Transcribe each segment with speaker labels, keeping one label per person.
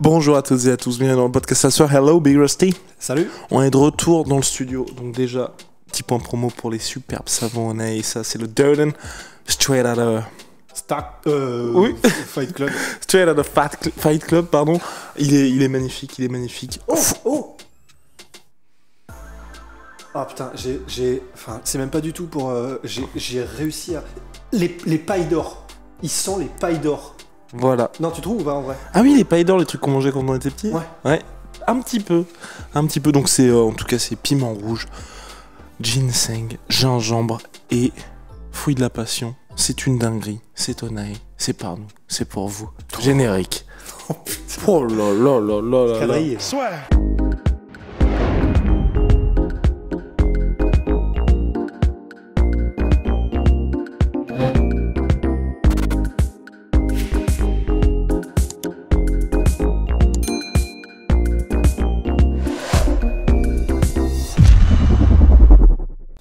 Speaker 1: Bonjour à toutes et à tous, bienvenue dans le podcast à soir. Hello Big Rusty.
Speaker 2: Salut.
Speaker 1: On est de retour dans le studio, donc déjà, petit point promo pour les superbes savons on a, et ça c'est le Durden Straight out of...
Speaker 2: Oui. Fight Club.
Speaker 1: Straight out of Fight Club, pardon. Il est magnifique, il est magnifique.
Speaker 2: Oh putain, enfin, c'est même pas du tout pour... j'ai réussi à... Les pailles d'or. Ils sont les pailles d'or.
Speaker 1: Voilà.
Speaker 2: Non, tu trouves ou pas en vrai?
Speaker 1: Ah oui, les pailles d'or, les trucs qu'on mangeait quand on était petit. Ouais. Un petit peu. Donc c'est, en tout cas, c'est piment rouge, ginseng, gingembre et fruits de la passion. C'est une dinguerie. C'est Tonae. C'est par nous. C'est pour vous. Générique.
Speaker 2: Oh putain.
Speaker 1: Oh là là là là là là.
Speaker 2: Quadrillé.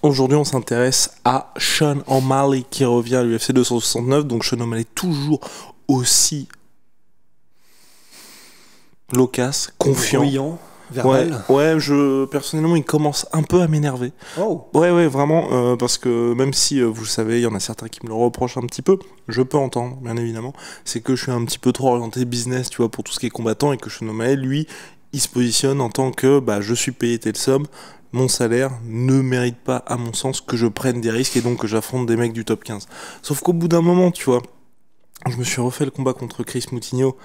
Speaker 1: Aujourd'hui, on s'intéresse à Sean O'Malley qui revient à l'UFC 269. Donc, Sean O'Malley toujours aussi loquace, confiant.
Speaker 2: Bruyant, verbal.
Speaker 1: Ouais, personnellement, il commence un peu à m'énerver.
Speaker 2: Oh.
Speaker 1: Ouais, vraiment, parce que même si, vous le savez, il y en a certains qui me le reprochent un petit peu, je peux entendre, bien évidemment, c'est que je suis un petit peu trop orienté business, tu vois, pour tout ce qui est combattant, et que Sean O'Malley, lui, il se positionne en tant que, je suis payé telle somme, mon salaire ne mérite pas, à mon sens, que je prenne des risques et donc que j'affronte des mecs du top 15. Sauf qu'au bout d'un moment, tu vois, je me suis refait le combat contre Chris Moutinho.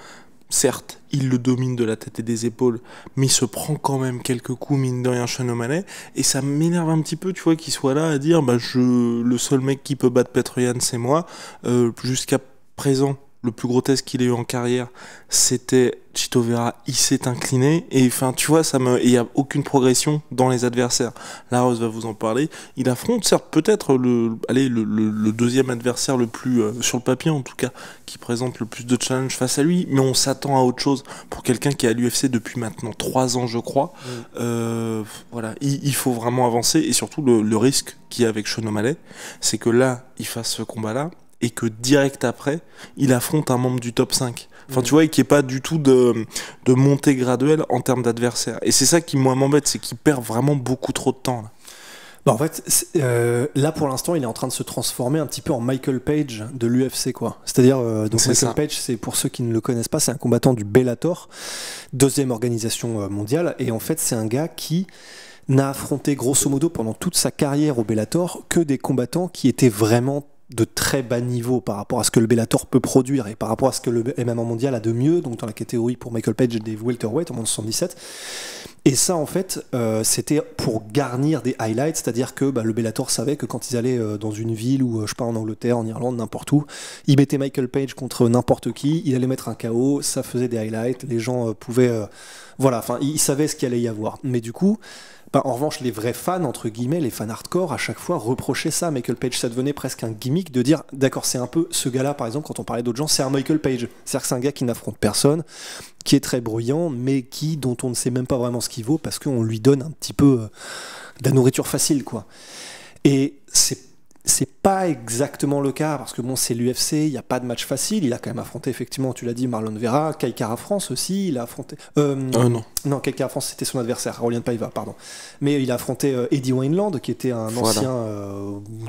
Speaker 1: Certes, il le domine de la tête et des épaules, mais il se prend quand même quelques coups, mine de rien, Sean O'Malley. Et ça m'énerve un petit peu, tu vois, qu'il soit là à dire, le seul mec qui peut battre Petroyan, c'est moi. Jusqu'à présent, le plus grotesque qu'il ait eu en carrière, c'était Chito Vera, il s'est incliné, et enfin, tu vois, il n'y a aucune progression dans les adversaires. La Rose va vous en parler. Il affronte, certes, peut-être le deuxième adversaire le plus, sur le papier en tout cas, qui présente le plus de challenge face à lui, mais on s'attend à autre chose pour quelqu'un qui est à l'UFC depuis maintenant 3 ans, je crois. Voilà, il faut vraiment avancer, et surtout, le risque qu'il y a avec Sean O'Malley, c'est que là, il fasse ce combat-là, et que direct après, il affronte un membre du top 5. Enfin, tu vois, et qu'il n'y ait pas du tout de montée graduelle en termes d'adversaire. Et c'est ça qui, moi, m'embête, c'est qu'il perd vraiment beaucoup trop de temps, là.
Speaker 2: En fait, là pour l'instant, il est en train de se transformer un petit peu en Michael Page de l'UFC, quoi. C'est-à-dire, donc Michael Page, c'est pour ceux qui ne le connaissent pas, c'est un combattant du Bellator, deuxième organisation mondiale, et en fait, c'est un gars qui n'a affronté grosso modo pendant toute sa carrière au Bellator que des combattants qui étaient vraiment de très bas niveau par rapport à ce que le Bellator peut produire et par rapport à ce que le MMA mondial a de mieux, donc dans la catégorie pour Michael Page des welterweight en moins de 77. Et ça, en fait, c'était pour garnir des highlights, c'est-à-dire que le Bellator savait que quand ils allaient dans une ville, ou je sais pas, en Angleterre, en Irlande, n'importe où, ils mettaient Michael Page contre n'importe qui, il allait mettre un KO, ça faisait des highlights, les gens pouvaient... voilà, enfin, ils savaient ce qu'il allait y avoir. Mais du coup... en revanche, les vrais fans, entre guillemets, les fans hardcore, à chaque fois reprochaient ça à Michael Page. Ça devenait presque un gimmick de dire, d'accord, c'est un peu ce gars-là, par exemple, quand on parlait d'autres gens, c'est un Michael Page. C'est-à-dire que c'est un gars qui n'affronte personne, qui est très bruyant, mais dont on ne sait même pas vraiment ce qu'il vaut parce qu'on lui donne un petit peu de la nourriture facile, quoi. Et c'est pas exactement le cas parce que bon, c'est l'UFC, il n'y a pas de match facile. Il a quand même affronté, effectivement, tu l'as dit, Marlon Vera, Kai Kara France aussi. Il a affronté. Non, Kai Kara France, c'était son adversaire, Aurélien Paiva, pardon. Mais il a affronté Eddie Wineland, qui était un ancien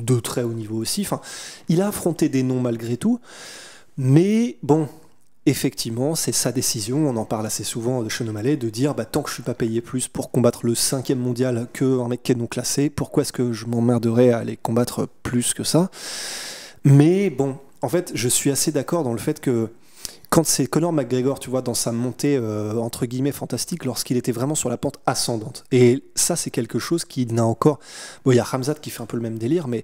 Speaker 2: de très haut niveau aussi. Enfin, il a affronté des noms malgré tout. Mais bon. Effectivement, c'est sa décision, on en parle assez souvent de Sean O'Malley, de dire tant que je suis pas payé plus pour combattre le 5e mondial qu'un mec qui est non classé, pourquoi est-ce que je m'emmerderais à aller combattre plus que ça? Mais bon, en fait, je suis assez d'accord dans le fait que quand c'est Conor McGregor, tu vois, dans sa montée entre guillemets fantastique, lorsqu'il était vraiment sur la pente ascendante. Et ça, c'est quelque chose qui n'a encore... Bon, il y a Khamzat qui fait un peu le même délire, mais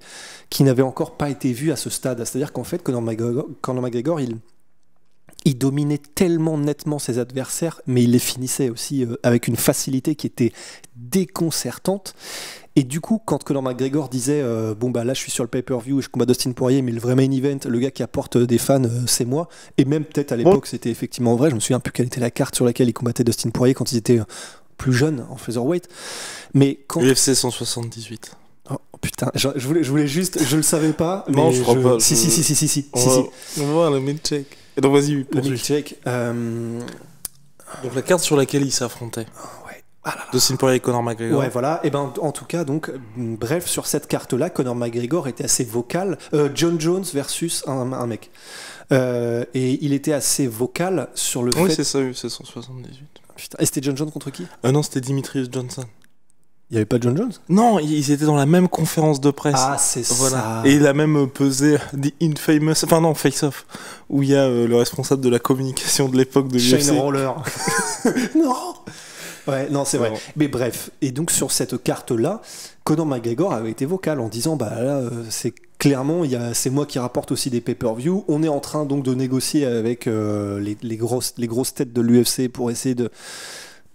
Speaker 2: qui n'avait encore pas été vu à ce stade. C'est-à-dire qu'en fait, Conor McGregor, il dominait tellement nettement ses adversaires, mais il les finissait aussi avec une facilité qui était déconcertante. Et du coup, quand Conor McGregor disait là je suis sur le pay-per-view et je combats Dustin Poirier, mais le vrai main event, le gars qui apporte des fans, c'est moi. Et même peut-être à l'époque, c'était effectivement vrai. Je me souviens plus quelle était la carte sur laquelle il combattait Dustin Poirier quand ils étaient plus jeunes en featherweight. Mais quand...
Speaker 1: UFC 178.
Speaker 2: Oh putain, je voulais juste, je le savais pas.
Speaker 1: Non,
Speaker 2: mais
Speaker 1: je crois pas.
Speaker 2: Si.
Speaker 1: On va voir le milkshake. Et donc vas-y,
Speaker 2: le milkshake.
Speaker 1: Donc la carte sur laquelle ils s'affrontaient.
Speaker 2: Ouais. Ah là là.
Speaker 1: Dustin Poirier et Conor McGregor.
Speaker 2: Ouais, voilà. Et ben, en tout cas, donc, bref, sur cette carte-là, Conor McGregor était assez vocal. John Jones versus un mec. Et il était assez vocal sur le fait.
Speaker 1: Oui, c'est ça, c'est 178.
Speaker 2: Putain. Et c'était John Jones contre qui?
Speaker 1: Non, c'était Demetrius Johnson.
Speaker 2: Il n'y avait pas John Jones?
Speaker 1: Non, ils étaient dans la même conférence de presse.
Speaker 2: Ah, c'est ça.
Speaker 1: Et il a même pesé The Infamous, enfin non, Face Off, où il y a le responsable de la communication de l'époque de l'UFC.
Speaker 2: Shane Roller. Non. Ouais, non, c'est vrai. Mais bref, et donc sur cette carte-là, Conor McGregor avait été vocal en disant bah là, c'est clairement, c'est moi qui rapporte aussi des pay-per-view. On est en train donc de négocier avec les grosses têtes de l'UFC pour essayer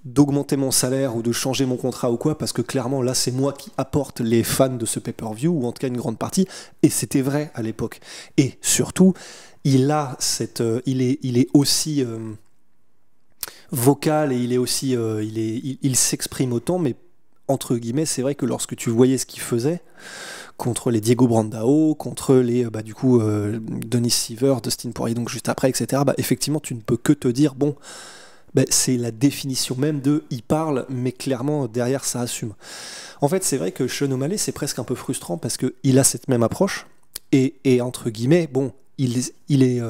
Speaker 2: d'augmenter mon salaire ou de changer mon contrat ou quoi, parce que clairement là c'est moi qui apporte les fans de ce pay-per-view, ou en tout cas une grande partie, et c'était vrai à l'époque. Et surtout, il est aussi vocal, et il est aussi il s'exprime autant, mais entre guillemets c'est vrai que lorsque tu voyais ce qu'il faisait contre les Diego Brandao, contre les Denis Siver, Dustin Poirier donc juste après, etc., effectivement tu ne peux que te dire bon, c'est la définition même de il parle, mais clairement derrière ça assume. En fait, c'est vrai que Sean O'Malley, c'est presque un peu frustrant parce qu'il a cette même approche, et entre guillemets, bon, il est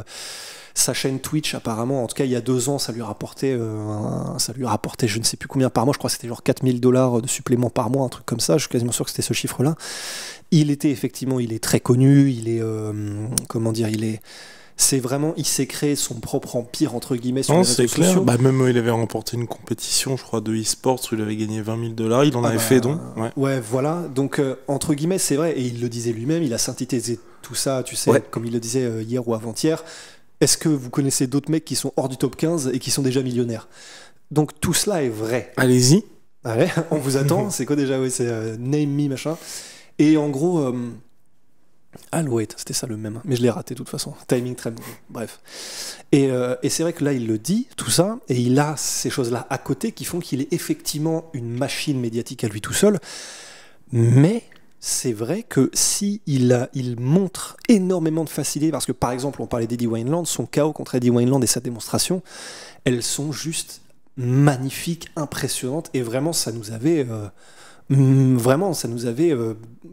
Speaker 2: sa chaîne Twitch, apparemment, en tout cas il y a 2 ans, ça lui rapportait je ne sais plus combien par mois, je crois que c'était genre $4000 de supplément par mois, un truc comme ça, je suis quasiment sûr que c'était ce chiffre-là. Il est très connu, c'est vraiment, il s'est créé son propre empire entre guillemets sur les réseaux sociaux.
Speaker 1: Même il avait remporté une compétition, je crois, de e-sports où il avait gagné $20,000. Il en avait fait don.
Speaker 2: Ouais, voilà. Donc entre guillemets, c'est vrai, et il le disait lui-même. Il a synthétisé tout ça, tu sais, comme il le disait hier ou avant-hier. Est-ce que vous connaissez d'autres mecs qui sont hors du top 15 et qui sont déjà millionnaires? Donc tout cela est vrai.
Speaker 1: Allez-y.
Speaker 2: Ouais, on vous attend. C'est quoi déjà? Oui, c'est Name Me machin. Et en gros. Wait, c'était ça le même, mais je l'ai raté de toute façon. Timing très bon. Bref. Et c'est vrai que là, il le dit, tout ça, et il a ces choses-là à côté qui font qu'il est effectivement une machine médiatique à lui tout seul. Mais c'est vrai que si il montre énormément de facilité, parce que par exemple, on parlait d'Eddie Wineland, son KO contre Eddie Wineland et sa démonstration, elles sont juste magnifiques, impressionnantes, et vraiment, ça nous avait...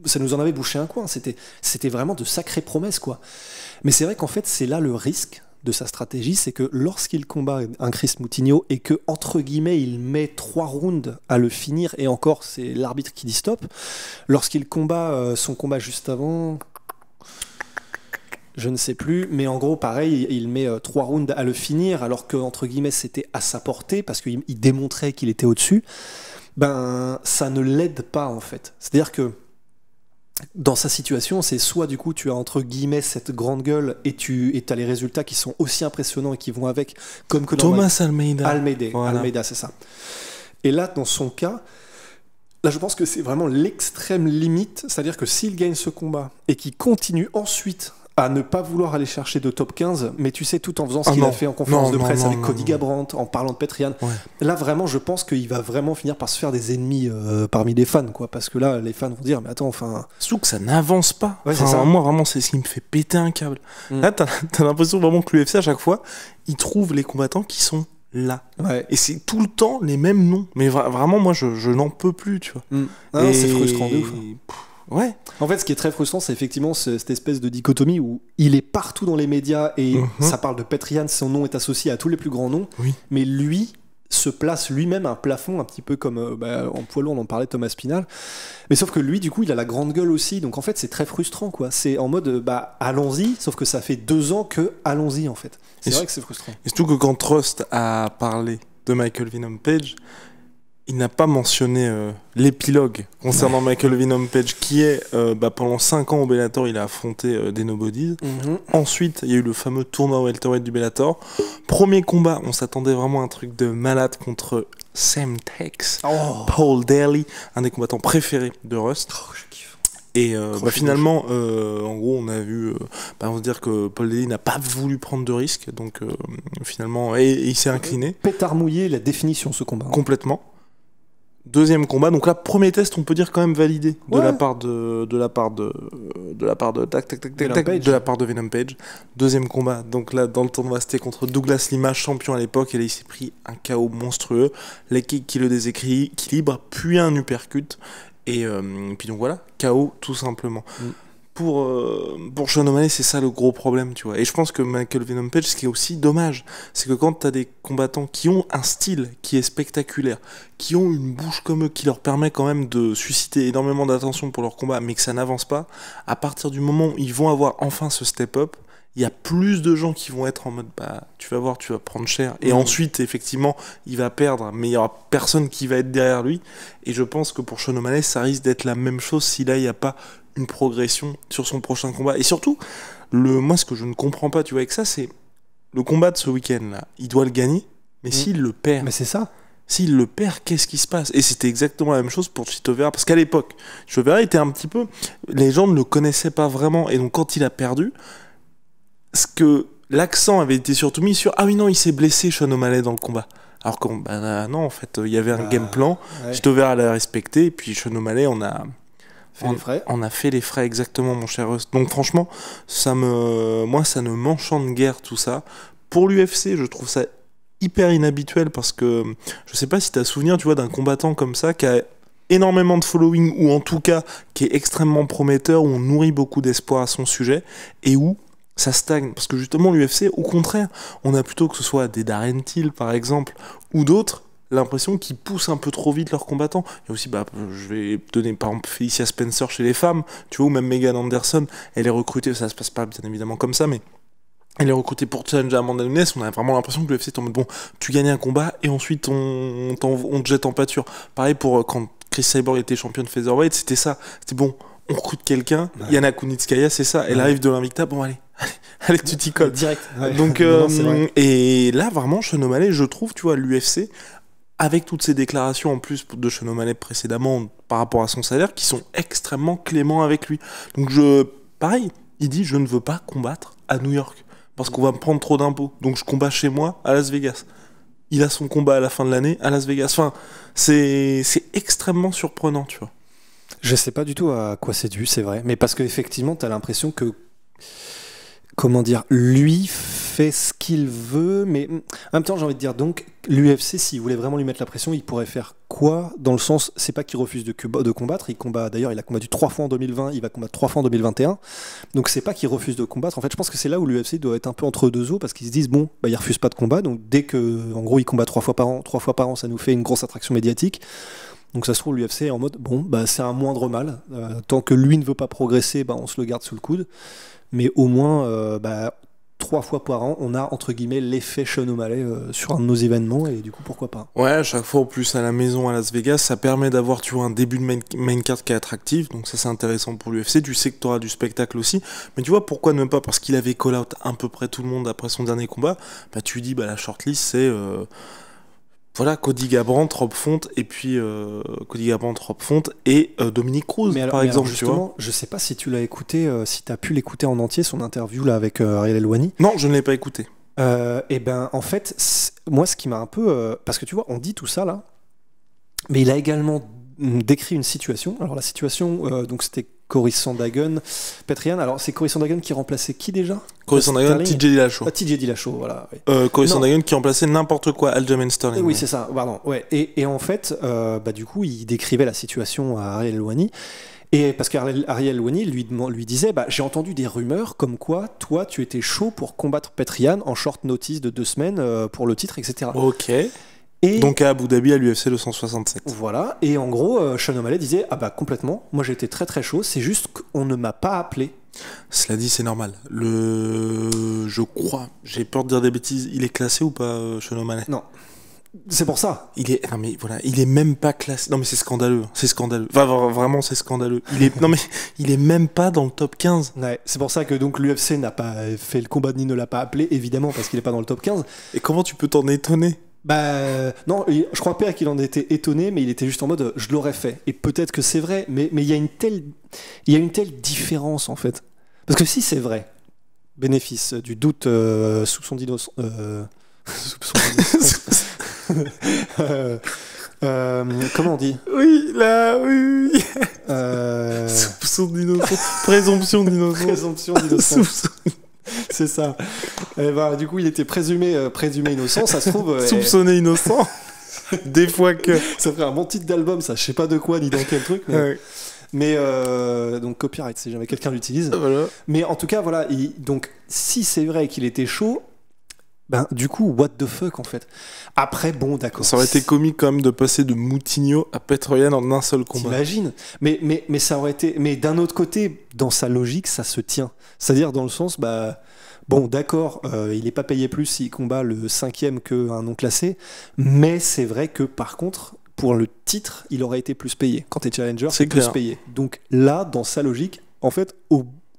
Speaker 2: ça nous en avait bouché un coin. C'était vraiment de sacrées promesses, quoi. Mais c'est vrai qu'en fait, c'est là le risque de sa stratégie, c'est que lorsqu'il combat un Chris Moutinho et que, entre guillemets, il met 3 rounds à le finir, et encore, c'est l'arbitre qui dit stop, lorsqu'il combat son combat juste avant... Je ne sais plus, mais en gros, pareil, il met 3 rounds à le finir, alors que, entre guillemets, c'était à sa portée, parce qu'il démontrait qu'il était au-dessus. Ça ne l'aide pas, en fait. C'est-à-dire que dans sa situation, c'est soit du coup tu as entre guillemets cette grande gueule et t'as les résultats qui sont aussi impressionnants et qui vont avec, comme que
Speaker 1: Thomas Almeida.
Speaker 2: Voilà. Almeida, c'est ça. Et là, dans son cas, là je pense que c'est vraiment l'extrême limite, c'est-à-dire que s'il gagne ce combat et qu'il continue ensuite à ne pas vouloir aller chercher de top 15, mais tu sais, tout en faisant ce qu'il a fait en conférence de presse avec Cody Garbrandt, en parlant de Petrian. Ouais. Là, vraiment, je pense qu'il va vraiment finir par se faire des ennemis parmi les fans, quoi. Parce que là, les fans vont dire, mais attends, enfin...
Speaker 1: Surtout que ça n'avance pas.
Speaker 2: Ouais, c'est ça.
Speaker 1: Moi, vraiment, c'est ce qui me fait péter un câble. Là, t'as l'impression vraiment que l'UFC, à chaque fois, il trouve les combattants qui sont là.
Speaker 2: Ouais.
Speaker 1: Et c'est tout le temps les mêmes noms. Mais vraiment, moi, je n'en peux plus, tu vois.
Speaker 2: C'est frustrant de ouf.
Speaker 1: Ouais.
Speaker 2: En fait, ce qui est très frustrant, c'est effectivement cette espèce de dichotomie où il est partout dans les médias et ça parle de Petrian, son nom est associé à tous les plus grands noms, mais lui se place lui-même un plafond, un petit peu comme en poids lourd, on en parlait, Thomas Spinal. Mais sauf que lui, du coup, il a la grande gueule aussi, donc en fait, c'est très frustrant, quoi. C'est en mode, allons-y, sauf que ça fait 2 ans que allons-y, en fait. C'est vrai que c'est frustrant.
Speaker 1: Et surtout que quand Rust a parlé de Michael Venom Page, il n'a pas mentionné l'épilogue concernant Michael Venom Page, qui est pendant 5 ans au Bellator, il a affronté des nobodies. Ensuite, il y a eu le fameux tournoi welterweight du Bellator. Premier combat, on s'attendait vraiment à un truc de malade contre Sam Tex, Paul Daly, un des combattants préférés de Rust.
Speaker 2: Je kiffe.
Speaker 1: Et finalement, en gros, on a vu, on se dire que Paul Daly n'a pas voulu prendre de risques, donc finalement, et il s'est incliné.
Speaker 2: Pétard mouillé, la définition, ce combat.
Speaker 1: Complètement. Deuxième combat, donc là premier test on peut dire quand même validé de
Speaker 2: Ouais.
Speaker 1: la part de Venom Page. Deuxième combat, donc là dans le tournoi c'était contre Douglas Lima, champion à l'époque, et là il s'est pris un KO monstrueux, les kicks qui le déséquilibre, puis un uppercut, et puis donc voilà, KO tout simplement. Pour Sean O'Malley, c'est ça le gros problème, tu vois. Et je pense que Michael Venom Page, ce qui est aussi dommage, c'est que quand t'as des combattants qui ont un style qui est spectaculaire, qui ont une bouche comme eux, qui leur permet quand même de susciter énormément d'attention pour leur combat, mais que ça n'avance pas, à partir du moment où ils vont avoir enfin ce step-up, il y a plus de gens qui vont être en mode bah tu vas voir, tu vas prendre cher, et ensuite effectivement il va perdre, mais il y aura personne qui va être derrière lui. Et je pense que pour Sean O'Malley ça risque d'être la même chose si là il n'y a pas une progression sur son prochain combat. Et surtout, moi ce que je ne comprends pas, tu vois, avec ça, c'est le combat de ce week-end là, il doit le gagner, mais s'il le perd,
Speaker 2: Mais c'est ça.
Speaker 1: s'il le perd, qu'est-ce qui se passe? Et c'était exactement la même chose pour Chito Vera, parce qu'à l'époque, Chito Vera était un petit peu, les gens ne le connaissaient pas vraiment, et donc quand il a perdu, l'accent avait été surtout mis sur ah oui non, il s'est blessé Sean O'Malley dans le combat. Alors que non, en fait, il y avait un game plan,
Speaker 2: Ouais.
Speaker 1: Chito Vera l'a respecté, et puis Sean O'Malley on a fait les frais, exactement, mon cher Russ. Donc franchement, moi ça ne m'enchante guère tout ça. Pour l'UFC, je trouve ça hyper inhabituel, parce que je sais pas si t'as souvenir, tu vois, d'un combattant comme ça qui a énormément de following, ou en tout cas qui est extrêmement prometteur, où on nourrit beaucoup d'espoir à son sujet, et où ça stagne. Parce que justement l'UFC, au contraire, on a plutôt, que ce soit des Darren Till par exemple, ou d'autres, l'impression qu'ils poussent un peu trop vite leurs combattants. Il y a aussi, je vais donner par exemple Felicia Spencer chez les femmes, tu vois, ou même Megan Anderson, elle est recrutée, ça se passe pas bien évidemment comme ça, mais elle est recrutée pour challenger Amanda Nunes. On a vraiment l'impression que l'UFC est en mode bon, tu gagnes un combat et ensuite on te jette en pâture. Pareil pour quand Chris Cyborg était championne featherweight, c'était ça. C'était bon, on recrute quelqu'un, Yana Kunitskaya, c'est ça, elle arrive de l'Invicta, bon allez, tu t'y colles.
Speaker 2: Direct. Ouais.
Speaker 1: Donc,
Speaker 2: Non, c'est vrai.
Speaker 1: et là vraiment, Sean O'Malley, je trouve, tu vois, l'UFC, avec toutes ces déclarations en plus de Sean O'Malley précédemment par rapport à son salaire, qui sont extrêmement cléments avec lui. Donc pareil, il dit je ne veux pas combattre à New York parce qu'on va me prendre trop d'impôts. Donc je combats chez moi à Las Vegas. Il a son combat à la fin de l'année à Las Vegas. Enfin, c'est extrêmement surprenant, tu vois.
Speaker 2: Je sais pas du tout à quoi c'est dû, c'est vrai. Mais parce qu'effectivement, t'as l'impression que, comment dire, lui fait ce qu'il veut, mais en même temps, j'ai envie de dire, donc, l'UFC, s'il voulait vraiment lui mettre la pression, il pourrait faire quoi? Dans le sens, c'est pas qu'il refuse de combattre, il combat, d'ailleurs, il a combattu 3 fois en 2020, il va combattre 3 fois en 2021, donc c'est pas qu'il refuse de combattre. En fait, je pense que c'est là où l'UFC doit être un peu entre deux eaux, parce qu'ils se disent, bon, il refuse pas de combat, donc dès que, en gros, il combat 3 fois par an, ça nous fait une grosse attraction médiatique. Donc ça se trouve, l'UFC est en mode, bon, c'est un moindre mal. Tant que lui ne veut pas progresser, on se le garde sous le coude. Mais au moins, 3 fois par an, on a, entre guillemets, l'effet Sean O'Malley sur un de nos événements, et du coup, pourquoi pas.
Speaker 1: Ouais, à chaque fois, en plus, à la maison, à Las Vegas, ça permet d'avoir, tu vois, un début de main card qui est attractif. Donc ça, c'est intéressant pour l'UFC. Tu sais que tu auras du spectacle aussi. Mais tu vois, pourquoi ne pas? Parce qu'il avait call out à peu près tout le monde après son dernier combat. Tu dis, la shortlist, c'est... Voilà, Cody Garbrandt, Rob Font, et puis Dominique Cruz, par exemple.
Speaker 2: Justement, je sais pas si tu l'as écouté, si tu as pu l'écouter en entier, son interview là avec Ariel Helwani.
Speaker 1: Non, je ne l'ai pas écouté.
Speaker 2: En fait, moi, ce qui m'a un peu... parce que tu vois, on dit tout ça là, mais il a également décrit une situation. Alors la situation, donc c'était Cory Sandhagen, Petrian. Alors c'est Cory Sandhagen qui remplaçait qui déjà?
Speaker 1: Cory Sandhagen, TJ Dillashaw.
Speaker 2: TJ Dillashaw, voilà. Oui.
Speaker 1: Cory Sandhagen qui remplaçait n'importe quoi, Aljamain Sterling.
Speaker 2: Oui, c'est ça, pardon. Ouais. Et en fait, du coup, il décrivait la situation à Ariel Helwani. Et parce qu'Ariel Helwani lui disait, j'ai entendu des rumeurs comme quoi, toi, tu étais chaud pour combattre Petrian en short notice de 2 semaines pour le titre, etc.
Speaker 1: Ok. Et donc à Abu Dhabi, à l'UFC 267.
Speaker 2: Voilà, et en gros, Sean O'Malley disait, complètement, moi j'étais très très chaud, c'est juste qu'on ne m'a pas appelé.
Speaker 1: Cela dit, c'est normal. Je crois, j'ai peur de dire des bêtises, il est classé ou pas, Sean O'Malley?
Speaker 2: Non. C'est pour ça.
Speaker 1: Il est même pas classé. Non mais c'est scandaleux, c'est scandaleux. Enfin, vraiment c'est scandaleux. Il est même pas dans le top 15.
Speaker 2: Ouais, c'est pour ça que donc l'UFC n'a pas fait le combat ni ne l'a pas appelé, évidemment, parce qu'il est pas dans le top 15.
Speaker 1: Et comment tu peux t'en étonner?
Speaker 2: Non, je crois pas qu'il en était étonné, mais il était juste en mode je l'aurais fait. Et peut-être que c'est vrai, mais il y a une telle différence en fait. Parce que si c'est vrai, bénéfice du doute sous son innocence. Comment on dit?
Speaker 1: Oui, là, oui. Soupçon d'innocence. Présomption d'innocence.
Speaker 2: Présomption d'innocence. C'est ça. Et ben, du coup, il était présumé innocent, ça se trouve.
Speaker 1: Soupçonné innocent. Des fois que.
Speaker 2: Ça ferait un bon titre d'album, ça. Je sais pas de quoi ni dans quel truc, mais.
Speaker 1: Ouais.
Speaker 2: Mais donc copyright si jamais quelqu'un l'utilise.
Speaker 1: Voilà.
Speaker 2: Mais en tout cas, voilà. Donc, si c'est vrai qu'il était chaud. Ben, du coup, what the fuck en fait. Après, bon, d'accord.
Speaker 1: Ça aurait été comique quand même de passer de Moutinho à Petroyan en un seul combat.
Speaker 2: T'imagines ? Mais ça aurait été. Mais d'un autre côté, dans sa logique, ça se tient. C'est-à-dire dans le sens, bah. Bon, d'accord, il n'est pas payé plus s'il combat le 5e qu'un non classé, mais c'est vrai que par contre, pour le titre, il aurait été plus payé. Quand tu es challenger, c'est plus payé. Donc là, dans sa logique, en fait,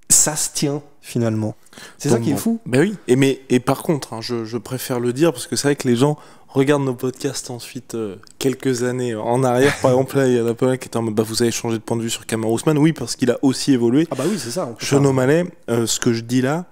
Speaker 2: ça se tient finalement. C'est ça qui est fou.
Speaker 1: Ben oui, et par contre, hein, je préfère le dire parce que c'est vrai que les gens regardent nos podcasts ensuite quelques années en arrière. Par exemple, là, il y en a pas mal qui étaient en mode vous avez changé de point de vue sur Kamaru Usman. Oui, parce qu'il a aussi évolué.
Speaker 2: Ah bah oui, c'est ça.
Speaker 1: Sean O'Malley, ce que je dis là,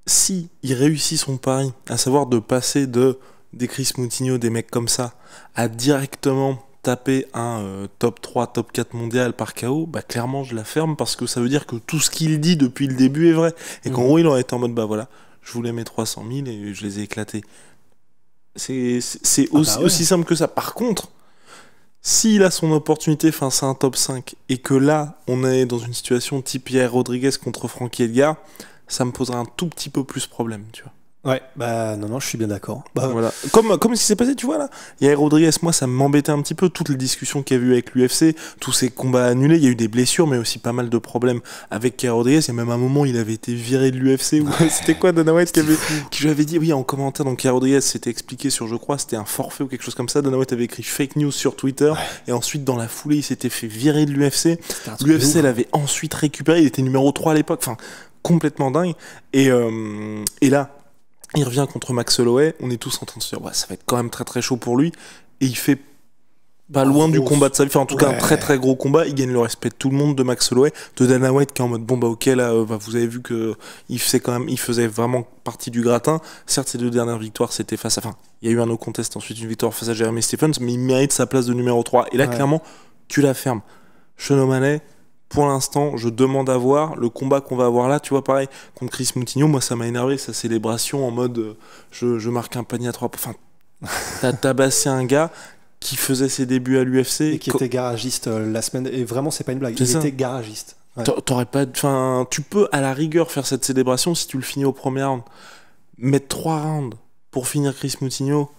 Speaker 1: si il réussit son pari, à savoir de passer des Chris Moutinho, des mecs comme ça, à directement taper un top 3, top 4 mondial par KO, bah clairement je la ferme parce que ça veut dire que tout ce qu'il dit depuis le début est vrai. Et qu'en gros il aurait été en mode bah voilà, je voulais mes 300 000 et je les ai éclatés. C'est aussi simple que ça. Par contre, s'il a son opportunité face à un top 5 et que là on est dans une situation type Pierre Rodriguez contre Frankie Edgar, ça me posera un tout petit peu plus problème, tu vois.
Speaker 2: Ouais, bah non, je suis bien d'accord. Bah,
Speaker 1: voilà. Comme ce qui s'est passé, tu vois là. Yair Rodriguez, moi, ça m'embêtait un petit peu. Toutes les discussions qu'il y a eu avec l'UFC, tous ces combats annulés, il y a eu des blessures, mais aussi pas mal de problèmes avec Yair Rodriguez. Il y a même un moment, il avait été viré de l'UFC. C'était quoi, Dana White qui lui avait dit, oui, en commentaire, donc Yair Rodriguez s'était expliqué sur, je crois, c'était un forfait ou quelque chose comme ça. Dana White avait écrit fake news sur Twitter, et ensuite, dans la foulée, il s'était fait virer de l'UFC. L'UFC l'avait ensuite récupéré. Il était numéro 3 à l'époque. Enfin, complètement dingue. Et là, il revient contre Max Holloway, on est tous en train de se dire ça va être quand même très très chaud pour lui, et il fait loin du combat de sa vie, enfin en tout cas un très très gros combat, il gagne le respect de tout le monde, de Max Holloway, de Dana White qui est en mode ok là vous avez vu que il faisait vraiment partie du gratin. Certes ses 2 dernières victoires c'était face à, il y a eu un no contest, ensuite une victoire face à Jeremy Stephens, mais il mérite sa place de numéro 3, et là clairement tu la fermes. Sean O'Malley, pour l'instant, je demande à voir le combat qu'on va avoir là, tu vois, pareil, contre Chris Moutinho, moi ça m'a énervé, sa célébration en mode je marque un panier à 3 points. Enfin, t'as tabassé un gars qui faisait ses débuts à l'UFC
Speaker 2: et qui était garagiste la semaine, et vraiment c'est pas une blague, il était garagiste.
Speaker 1: Ouais. T'aurais pas, tu peux à la rigueur faire cette célébration si tu le finis au premier round. Mettre 3 rounds pour finir Chris Moutinho,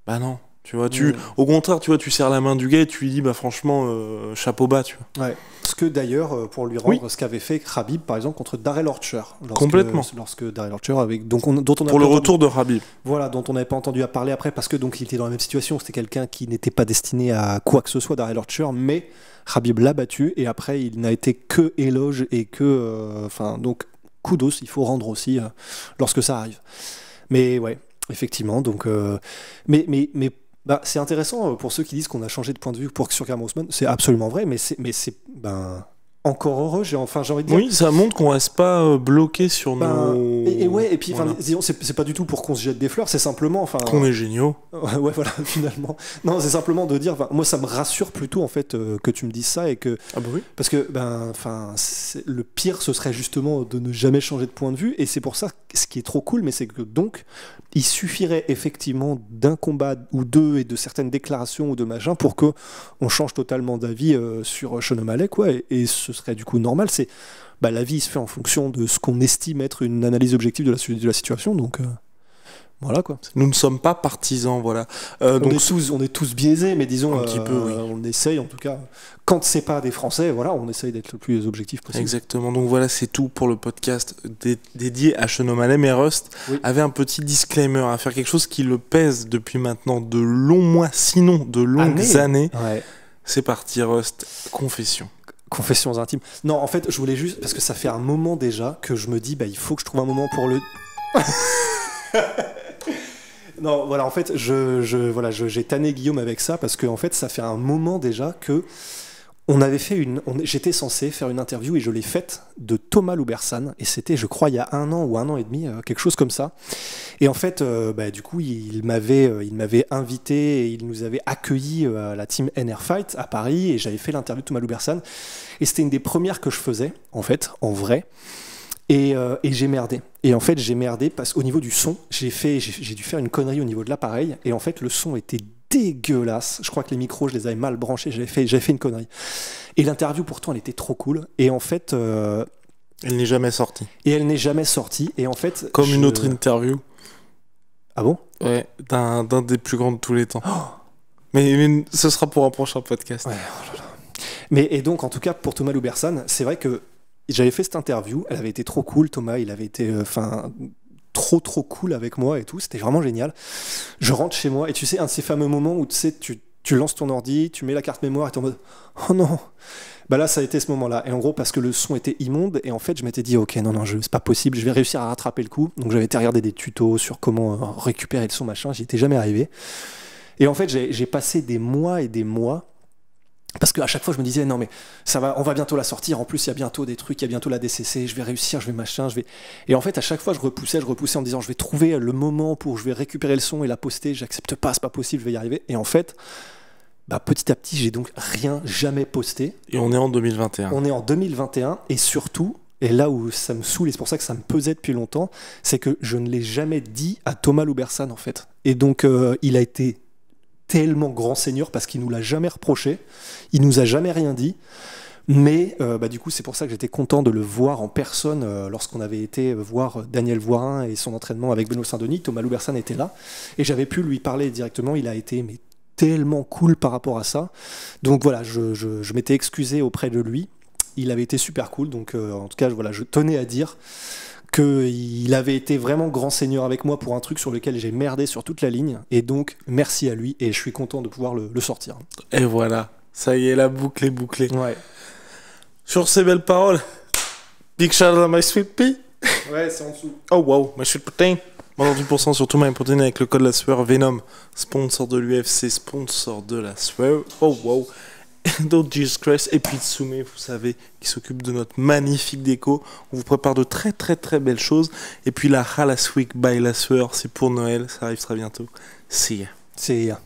Speaker 1: bah non. Tu vois, au contraire, tu vois, tu serres la main du gars et tu lui dis, bah franchement, chapeau bas, tu vois.
Speaker 2: Ouais. Ce que d'ailleurs, pour lui rendre ce qu'avait fait Khabib, par exemple, contre Darrell Archer.
Speaker 1: Complètement.
Speaker 2: Lorsque Darrell Archer, dont on a
Speaker 1: pour le retour de Khabib.
Speaker 2: Voilà, dont on n'avait pas entendu à parler après, parce que donc il était dans la même situation. C'était quelqu'un qui n'était pas destiné à quoi que ce soit, Darrell Archer, mais Khabib l'a battu et après il n'a été que éloge et que, donc kudos, il faut rendre aussi lorsque ça arrive. Mais ouais, effectivement, donc, mais c'est intéressant pour ceux qui disent qu'on a changé de point de vue sur Kamaru Usman. C'est absolument vrai, mais c'est encore heureux. J'ai envie de dire.
Speaker 1: Oui, ça montre qu'on reste pas bloqué sur nos.
Speaker 2: Et puis, voilà. Disons, c'est pas du tout pour qu'on se jette des fleurs. C'est simplement,
Speaker 1: qu'on est géniaux.
Speaker 2: Ouais, voilà, finalement. Non, c'est simplement de dire. Moi, ça me rassure plutôt en fait que tu me dises ça et que.
Speaker 1: Ah bah oui.
Speaker 2: Parce que le pire, ce serait justement de ne jamais changer de point de vue. Et c'est pour ça, ce qui est trop cool, mais c'est que donc, il suffirait effectivement d'un combat ou deux et de certaines déclarations ou de machin pour que on change totalement d'avis sur Sean O'Malley, quoi. Et ce serait du coup normal. C'est la vie se fait en fonction de ce qu'on estime être une analyse objective de la situation. Donc voilà quoi.
Speaker 1: Nous ne sommes pas partisans, voilà.
Speaker 2: On est tous biaisés, mais disons
Speaker 1: un petit peu, oui.
Speaker 2: On essaye en tout cas. Quand c'est pas des Français, voilà, on essaye d'être le plus objectif possible.
Speaker 1: Exactement. Donc voilà, c'est tout pour le podcast dédié à Sean O'Malley. Mais Rust avait un petit disclaimer à faire, quelque chose qui le pèse depuis maintenant de longs mois, sinon de longues années.
Speaker 2: Ouais.
Speaker 1: C'est parti, Rust. Confession.
Speaker 2: Confessions intimes. Non, en fait, je voulais juste, parce que ça fait un moment déjà que je me dis, il faut que je trouve un moment pour le. Non, voilà, en fait, j'ai tanné Guillaume avec ça parce que en fait, ça fait un moment déjà que J'étais censé faire une interview et je l'ai faite de Thomas Loubersan et c'était, je crois, il y a 1 an ou 1 an et demi, quelque chose comme ça. Et en fait, du coup, il m'avait invité et il nous avait accueillis à la team NR Fight à Paris et j'avais fait l'interview de Thomas Loubersan et c'était une des premières que je faisais, en fait, en vrai. Et j'ai merdé. Et en fait, j'ai merdé parce qu'au niveau du son, j'ai dû faire une connerie au niveau de l'appareil et en fait, le son était dégueulasse. Je crois que les micros, je les avais mal branchés. J'avais fait une connerie. Et l'interview, pourtant, elle était trop cool. Et en fait,
Speaker 1: elle n'est jamais sortie.
Speaker 2: Et en fait,
Speaker 1: comme une autre interview.
Speaker 2: Ah bon?
Speaker 1: Ouais, d'un des plus grands de tous les temps. Oh, mais ce sera pour un prochain podcast.
Speaker 2: Ouais, oh là là. Et donc, en tout cas, pour Thomas Loubersan, c'est vrai que j'avais fait cette interview. Elle avait été trop cool. Thomas, il avait été, trop cool avec moi et tout, c'était vraiment génial. Je rentre chez moi et tu sais, un de ces fameux moments où tu lances ton ordi, tu mets la carte mémoire et t'es en mode oh non, bah là ça a été ce moment-là. Et en gros parce que le son était immonde et en fait je m'étais dit ok non c'est pas possible, je vais réussir à rattraper le coup. Donc j'avais été regarder des tutos sur comment récupérer le son machin, j'y étais jamais arrivé. Et en fait j'ai passé des mois et des mois. Parce qu'à chaque fois, je me disais, non, mais ça va, on va bientôt la sortir. En plus, il y a bientôt des trucs, il y a bientôt la DCC, je vais réussir, je vais machin, je vais. Et en fait, à chaque fois, je repoussais en me disant, je vais trouver le moment pour, je vais récupérer le son et la poster. J'accepte pas, c'est pas possible, je vais y arriver. Et en fait, petit à petit, j'ai donc jamais posté.
Speaker 1: Et on est en 2021.
Speaker 2: On est en 2021, et surtout, et là où ça me saoule, et c'est pour ça que ça me pesait depuis longtemps, c'est que je ne l'ai jamais dit à Thomas Loubersan, en fait. Et donc, il a été tellement grand seigneur parce qu'il nous l'a jamais reproché, il nous a jamais rien dit, mais du coup c'est pour ça que j'étais content de le voir en personne lorsqu'on avait été voir Daniel Voirin et son entraînement avec Benoît Saint-Denis. Thomas Loubersan était là et j'avais pu lui parler directement. Il a été tellement cool par rapport à ça, donc voilà, je m'étais excusé auprès de lui, il avait été super cool, donc en tout cas voilà, je tenais à dire qu'il avait été vraiment grand seigneur avec moi pour un truc sur lequel j'ai merdé sur toute la ligne. Et donc, merci à lui. Et je suis content de pouvoir le sortir.
Speaker 1: Et voilà. Ça y est, la boucle est bouclée.
Speaker 2: Ouais.
Speaker 1: Sur ces belles paroles, big shout out à my sweet pea.
Speaker 2: Ouais, c'est en dessous.
Speaker 1: Oh wow, my sweet protein. Moins 10% sur tout my protein avec le code la sueur Venom. Sponsor de l'UFC, sponsor de la sueur. Oh wow. D'autres Jesus Christ et puis Tsume, vous savez, qui s'occupe de notre magnifique déco. On vous prépare de très très très belles choses. Et puis la Halas Week by la sueur, c'est pour Noël, ça arrive très bientôt. See ya.